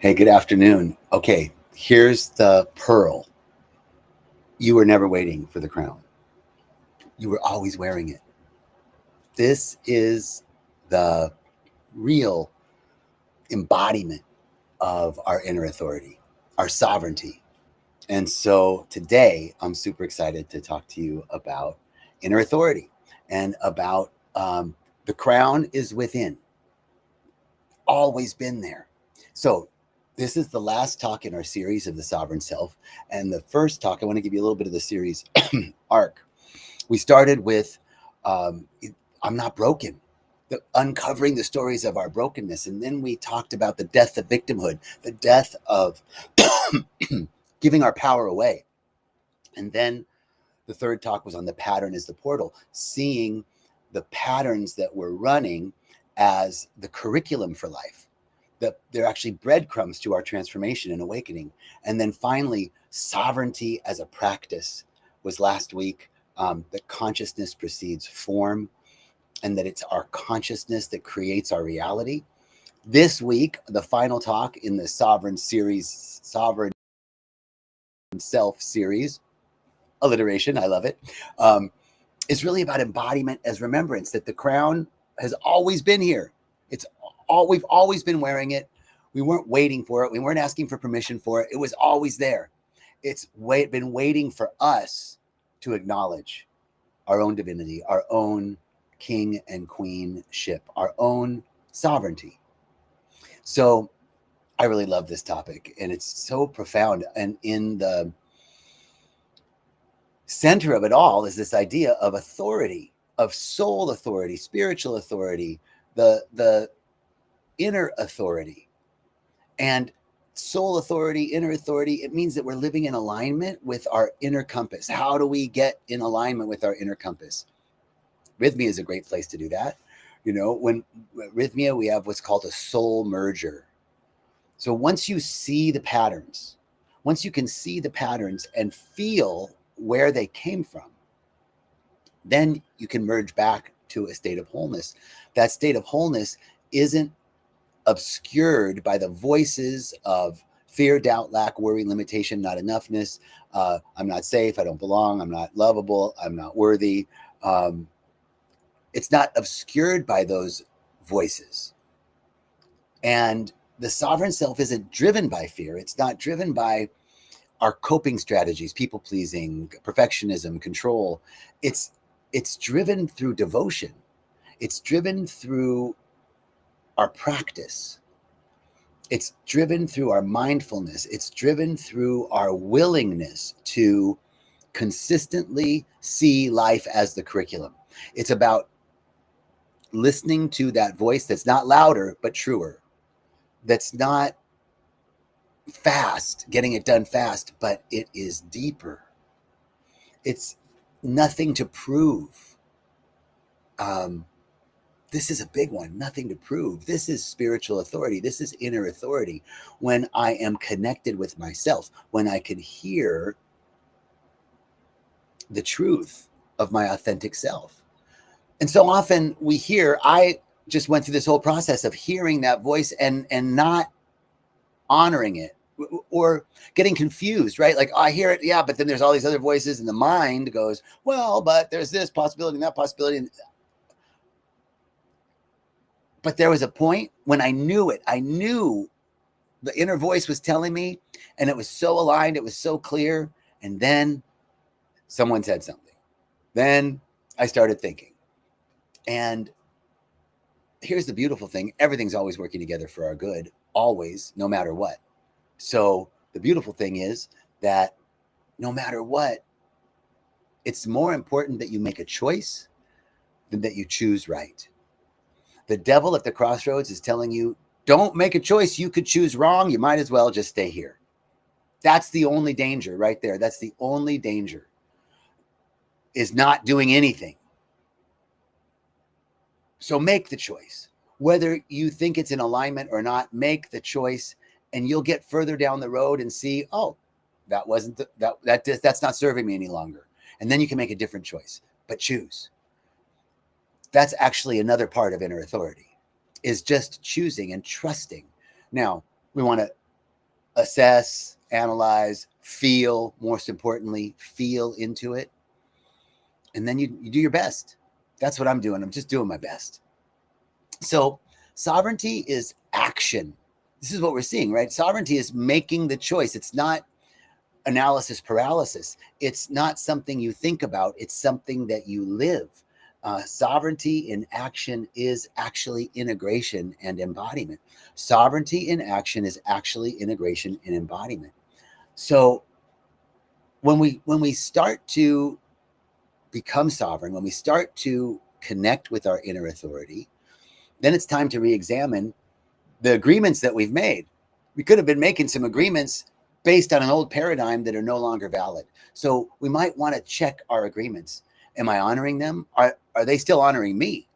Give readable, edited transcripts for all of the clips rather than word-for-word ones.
Hey, good afternoon. Okay, here's the pearl. You were never waiting for the crown. You were always wearing it. This is the real embodiment of our inner authority, our sovereignty. And so today, I'm super excited to talk to you about inner authority and about the crown is within, always been there. So this is the last talk in our series of the sovereign self. And the first talk, I want to give you a little bit of the series arc. We started with I'm not broken, uncovering the stories of our brokenness. And then we talked about the death of victimhood, the death of giving our power away. And then the third talk was on the pattern is the portal, seeing the patterns that we're running as the curriculum for life, that they're actually breadcrumbs to our transformation and awakening. And then finally, sovereignty as a practice was last week, that consciousness precedes form and that it's our consciousness that creates our reality. This week, the final talk in the sovereign self series, alliteration, I love it, is really about embodiment as remembrance, that the crown has always been here. We've always been wearing it. We weren't waiting for it. We weren't asking for permission for it. It was always there. It's been waiting for us to acknowledge our own divinity, our own king and queenship, our own sovereignty. So I really love this topic, and it's so profound. And in the center of it all is this idea of authority, of soul authority, spiritual authority, the inner authority. And soul authority, inner authority, it means that we're living in alignment with our inner compass. How do we get in alignment with our inner compass? Rythmia is a great place to do that. You know, when rythmia, we have what's called a soul merger. So once you see the patterns, once you can see the patterns and feel where they came from, then you can merge back to a state of wholeness. That state of wholeness isn't obscured by the voices of fear, doubt, lack, worry, limitation, not enoughness. I'm not safe. I don't belong. I'm not lovable. I'm not worthy. It's not obscured by those voices. And the sovereign self isn't driven by fear. It's not driven by our coping strategies, people pleasing, perfectionism, control. It's driven through devotion. It's driven through our practice. It's driven through our mindfulness. It's driven through our willingness to consistently see life as the curriculum. It's about listening to that voice that's not louder, but truer, that's not fast, getting it done fast, but it is deeper. It's nothing to prove. This is a big one, nothing to prove. This is spiritual authority. This is inner authority. When I am connected with myself, when I can hear the truth of my authentic self. And so often we hear, I just went through this whole process of hearing that voice and not honoring it, or getting confused, right? Like, oh, I hear it, yeah, but then there's all these other voices, and the mind goes, well, but there's this possibility and that possibility. But there was a point when I knew it. I knew the inner voice was telling me, and it was so aligned, it was so clear. And then someone said something. Then I started thinking. And here's the beautiful thing. Everything's always working together for our good, always, no matter what. So the beautiful thing is that no matter what, it's more important that you make a choice than that you choose right. The devil at the crossroads is telling you, don't make a choice. You could choose wrong. You might as well just stay here. That's the only danger right there. That's the only danger, is not doing anything. So make the choice. Whether you think it's in alignment or not, make the choice, and you'll get further down the road and see, oh, that wasn't that's not serving me any longer. And then you can make a different choice, but choose. That's actually another part of inner authority, is just choosing and trusting. Now, we want to assess, analyze, feel, most importantly, feel into it. And then you do your best. That's what I'm doing. I'm just doing my best. So sovereignty is action. This is what we're seeing, right? Sovereignty is making the choice. It's not analysis paralysis. It's not something you think about. It's something that you live. Sovereignty in action is actually integration and embodiment. Sovereignty in action is actually integration and embodiment. So when we start to become sovereign, when we start to connect with our inner authority, then it's time to re-examine the agreements that we've made. We could have been making some agreements based on an old paradigm that are no longer valid. So we might want to check our agreements. Am I honoring them? Are they still honoring me?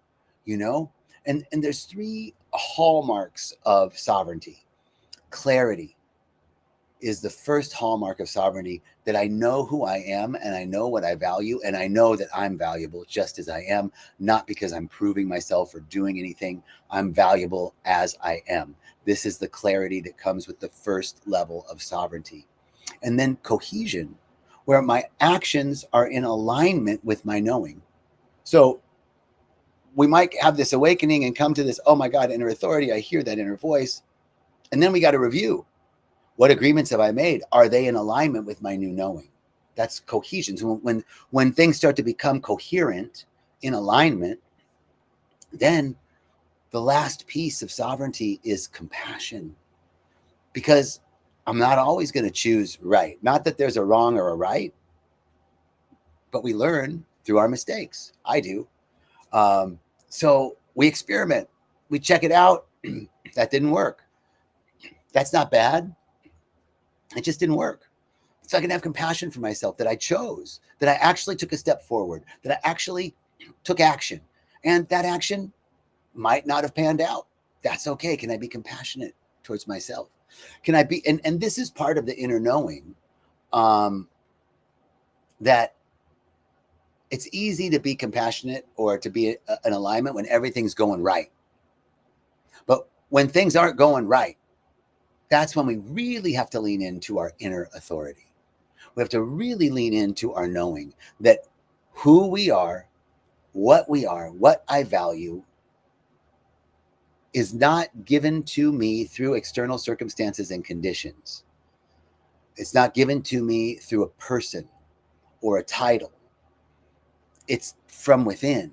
You know? And there's 3 hallmarks of sovereignty. Clarity is the first hallmark of sovereignty, that I know who I am and I know what I value and I know that I'm valuable just as I am, not because I'm proving myself or doing anything. I'm valuable as I am. This is the clarity that comes with the first level of sovereignty. And then cohesion, where my actions are in alignment with my knowing. So we might have this awakening and come to this, oh my God, inner authority. I hear that inner voice. And then we got to review. What agreements have I made? Are they in alignment with my new knowing? That's cohesion. So when things start to become coherent, in alignment, then the last piece of sovereignty is compassion. Because I'm not always going to choose right. Not that there's a wrong or a right, but we learn through our mistakes. I do. So we experiment. We check it out. That didn't work. That's not bad. It just didn't work. So I can have compassion for myself that I chose, that I actually took a step forward, that I actually took action. And that action might not have panned out. That's okay. Can I be compassionate towards myself? Can I be, and this is part of the inner knowing, that it's easy to be compassionate or to be in alignment when everything's going right. But when things aren't going right, that's when we really have to lean into our inner authority. We have to really lean into our knowing that who we are, what I value is not given to me through external circumstances and conditions. It's not given to me through a person or a title. It's from within.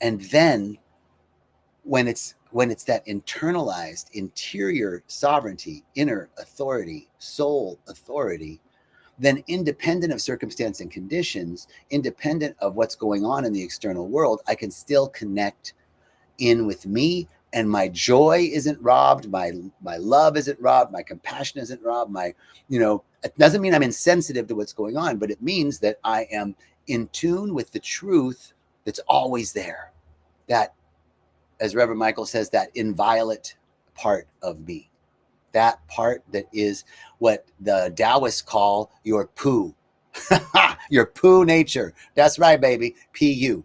And then when it's that internalized interior sovereignty, inner authority, soul authority, then independent of circumstance and conditions, independent of what's going on in the external world, I can still connect in with me, and my joy isn't robbed, my love isn't robbed, my compassion isn't robbed, it doesn't mean I'm insensitive to what's going on, but it means that I am in tune with the truth that's always there. That, as Reverend Michael says, that inviolate part of me. That part that is what the Taoists call your poo. Your poo nature. That's right, baby. P-U.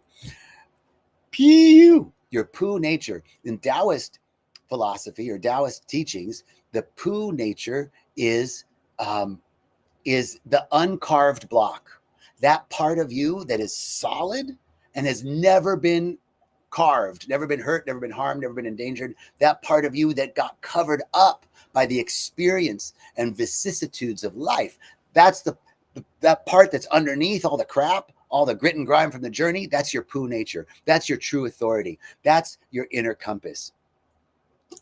P-U. Your poo nature. In Taoist philosophy or Taoist teachings, the poo nature is the uncarved block. That part of you that is solid and has never been carved, never been hurt, never been harmed, never been endangered. That part of you that got covered up by the experience and vicissitudes of life. That's that part that's underneath all the crap, all the grit and grime from the journey. That's your poo nature. That's your true authority. That's your inner compass.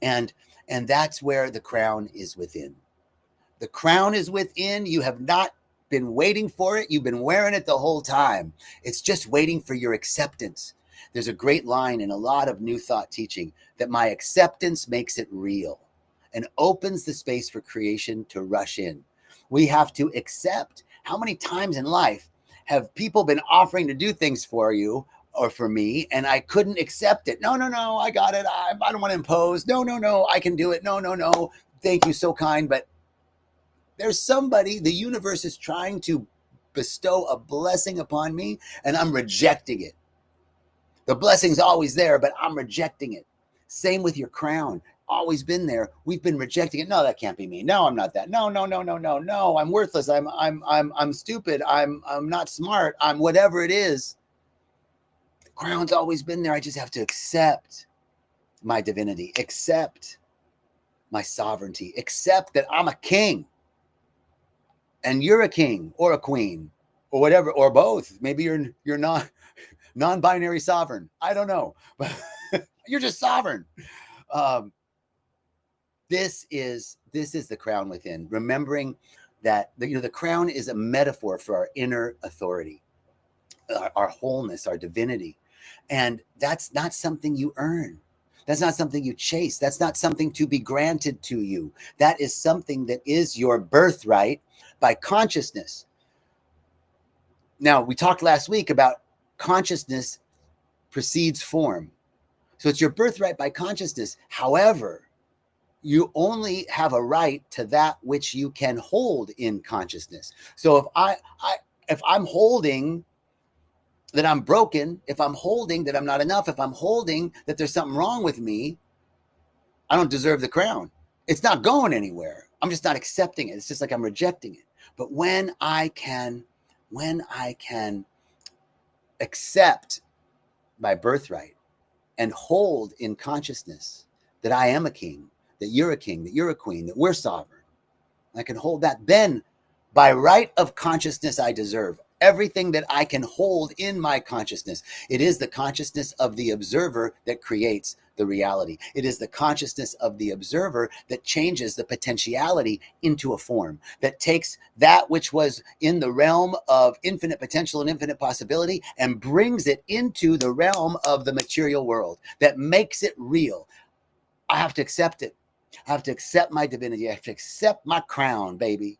And that's where the crown is within. The crown is within. You have not been waiting for it. You've been wearing it the whole time. It's just waiting for your acceptance. There's a great line in a lot of New Thought teaching that my acceptance makes it real and opens the space for creation to rush in. We have to accept. How many times in life have people been offering to do things for you or for me, and I couldn't accept it? No, I got it. I don't want to impose. No, I can do it. No. Thank you, so kind. But there's somebody, the universe is trying to bestow a blessing upon me, and I'm rejecting it. The blessing's always there, but I'm rejecting it. Same with your crown. always been there. We've been rejecting it. No, that can't be me. No, I'm not that. No, no, no, no, no, no. I'm worthless. I'm stupid. I'm not smart. I'm whatever it is. The crown's always been there. I just have to accept my divinity, accept my sovereignty, accept that I'm a king and you're a king or a queen or whatever, or both. Maybe you're not non-binary sovereign. I don't know, but you're just sovereign. This is the crown within. Remembering that the crown is a metaphor for our inner authority, our wholeness, our divinity, and that's not something you earn. That's not something you chase. That's not something to be granted to you. That is something that is your birthright by consciousness. Now, we talked last week about consciousness precedes form. So it's your birthright by consciousness. However, you only have a right to that which you can hold in consciousness. So if I'm holding that I'm broken, if I'm holding that I'm not enough, if I'm holding that there's something wrong with me, I don't deserve the crown. It's not going anywhere. I'm just not accepting it. It's just like I'm rejecting it. But when I can accept my birthright and hold in consciousness that I am a king, that you're a king, that you're a queen, that we're sovereign, I can hold that, then by right of consciousness, I deserve everything that I can hold in my consciousness. It is the consciousness of the observer that creates the reality. It is the consciousness of the observer that changes the potentiality into a form, that takes that which was in the realm of infinite potential and infinite possibility and brings it into the realm of the material world, that makes it real. I have to accept it. I have to accept my divinity. I have to accept my crown, baby.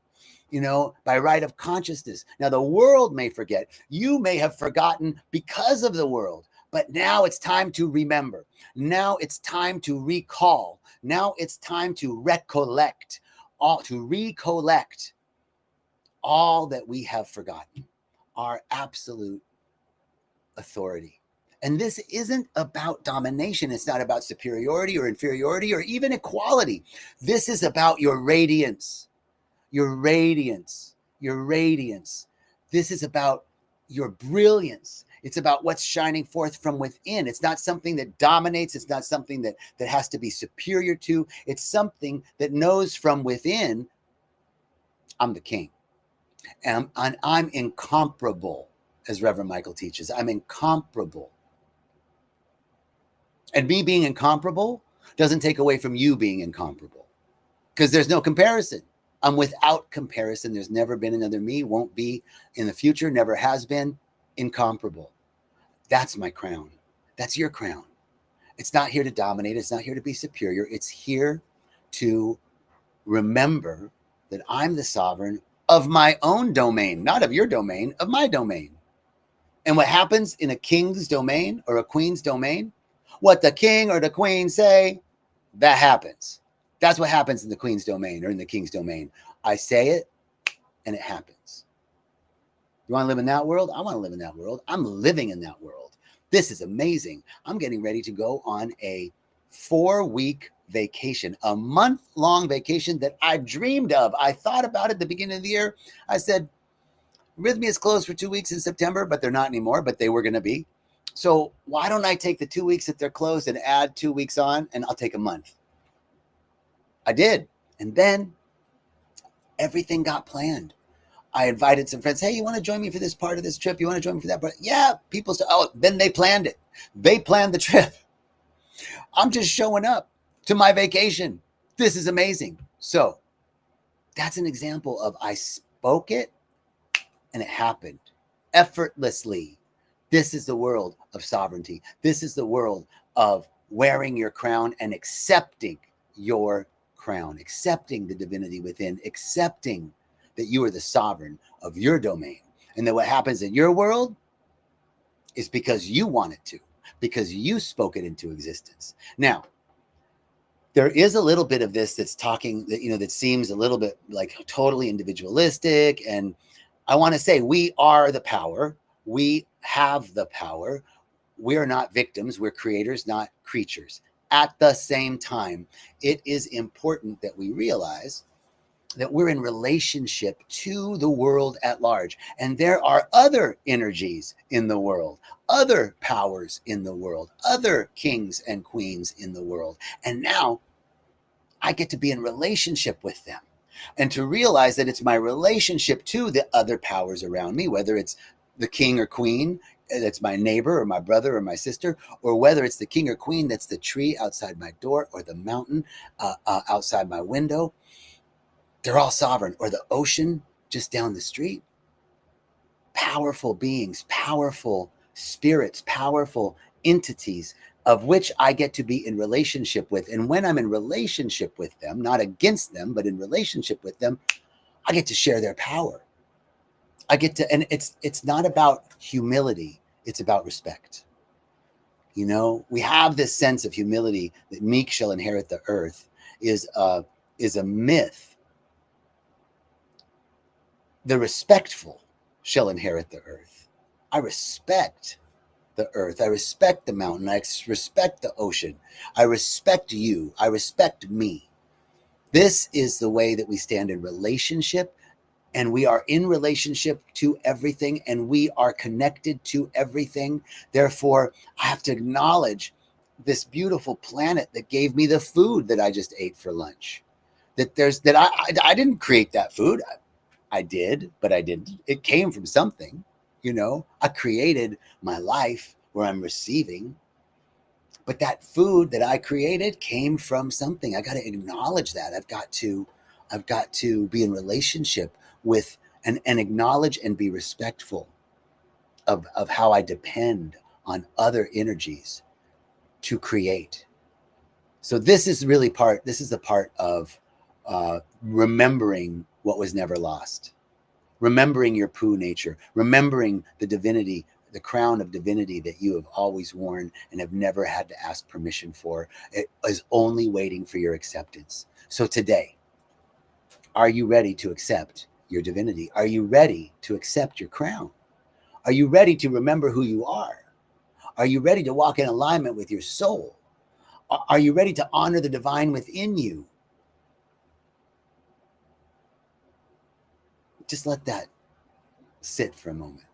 By right of consciousness. Now, the world may forget. You may have forgotten because of the world, but now it's time to remember. Now it's time to recall. Now it's time to recollect, all that we have forgotten, our absolute authority. And this isn't about domination. It's not about superiority or inferiority or even equality. This is about your radiance. Your radiance, your radiance. This is about your brilliance. It's about what's shining forth from within. It's not something that dominates. It's not something that has to be superior to. It's something that knows from within, I'm the king. And I'm incomparable, as Reverend Michael teaches. I'm incomparable. And me being incomparable doesn't take away from you being incomparable, because there's no comparison. I'm without comparison. There's never been another me, won't be in the future, never has been. Incomparable. That's my crown. That's your crown. It's not here to dominate. It's not here to be superior. It's here to remember that I'm the sovereign of my own domain, not of your domain, of my domain. And what happens in a king's domain or a queen's domain, what the king or the queen say, that happens. That's what happens in the queen's domain or in the king's domain. I say it and it happens. You want to live in that world? I want to live in that world. I'm living in that world. This is amazing. I'm getting ready to go on a 4-week vacation, a month-long vacation that I dreamed of. I thought about it at the beginning of the year. I said, Rythmia is closed for 2 weeks in September, but they're not anymore, but they were going to be. So why don't I take the 2 weeks that they're closed and add 2 weeks on, and I'll take a month. I did. And then everything got planned. I invited some friends. Hey, you want to join me for this part of this trip? You want to join me for that part? Yeah. People said, oh, then they planned it. They planned the trip. I'm just showing up to my vacation. This is amazing. So that's an example of I spoke it and it happened effortlessly. This is the world of sovereignty. This is the world of wearing your crown and accepting your crown, accepting the divinity within, accepting that you are the sovereign of your domain. And that what happens in your world is because you want it to, because you spoke it into existence. Now, there is a little bit of this that's talking that, that seems a little bit like totally individualistic. And I want to say we are the power. We have the power. We are not victims. We're creators, not creatures. at the same time, it is important that we realize that we're in relationship to the world at large. And there are other energies in the world, other powers in the world, other kings and queens in the world. And now I get to be in relationship with them and to realize that it's my relationship to the other powers around me, whether it's the king or queen that's my neighbor or my brother or my sister, or whether it's the king or queen that's the tree outside my door or the mountain outside my window. They're all sovereign, or the ocean just down the street. Powerful beings, powerful spirits, powerful entities of which I get to be in relationship with. And when I'm in relationship with them, not against them, but in relationship with them, I get to share their power. I get to, and it's not about humility, it's about respect. You know, we have this sense of humility that meek shall inherit the earth is a myth. The respectful shall inherit the earth. I respect the earth. I respect the mountain. I respect the ocean. I respect you. I respect me. This is the way that we stand in relationship, and we are in relationship to everything, and we are connected to everything. Therefore, I have to acknowledge this beautiful planet that gave me the food that I just ate for lunch. That I didn't create that food. I did, but I didn't. It came from something, you know. I created my life where I'm receiving, but that food that I created came from something. I got to acknowledge that. I've got to be in relationship with and acknowledge and be respectful of how I depend on other energies to create. So this is the part of remembering what was never lost. Remembering your poo nature, remembering the divinity, the crown of divinity that you have always worn and have never had to ask permission for. It is only waiting for your acceptance. So today, are you ready to accept your divinity? Are you ready to accept your crown? Are you ready to remember who you are? Are you ready to walk in alignment with your soul? Are you ready to honor the divine within you? Just let that sit for a moment.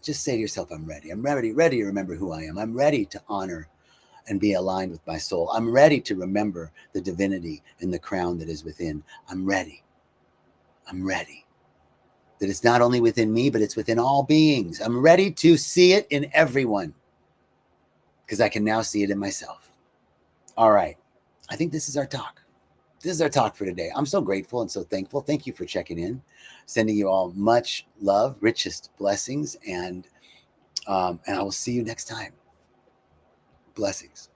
Just say to yourself, I'm ready. I'm ready to remember who I am. I'm ready to honor and be aligned with my soul. I'm ready to remember the divinity and the crown that is within. I'm ready. I'm ready. That it's not only within me, but it's within all beings. I'm ready to see it in everyone because I can now see it in myself. All right. I think this is our talk. This is our talk for today. I'm so grateful and so thankful. Thank you for checking in. Sending you all much love, richest blessings, and I will see you next time. Blessings.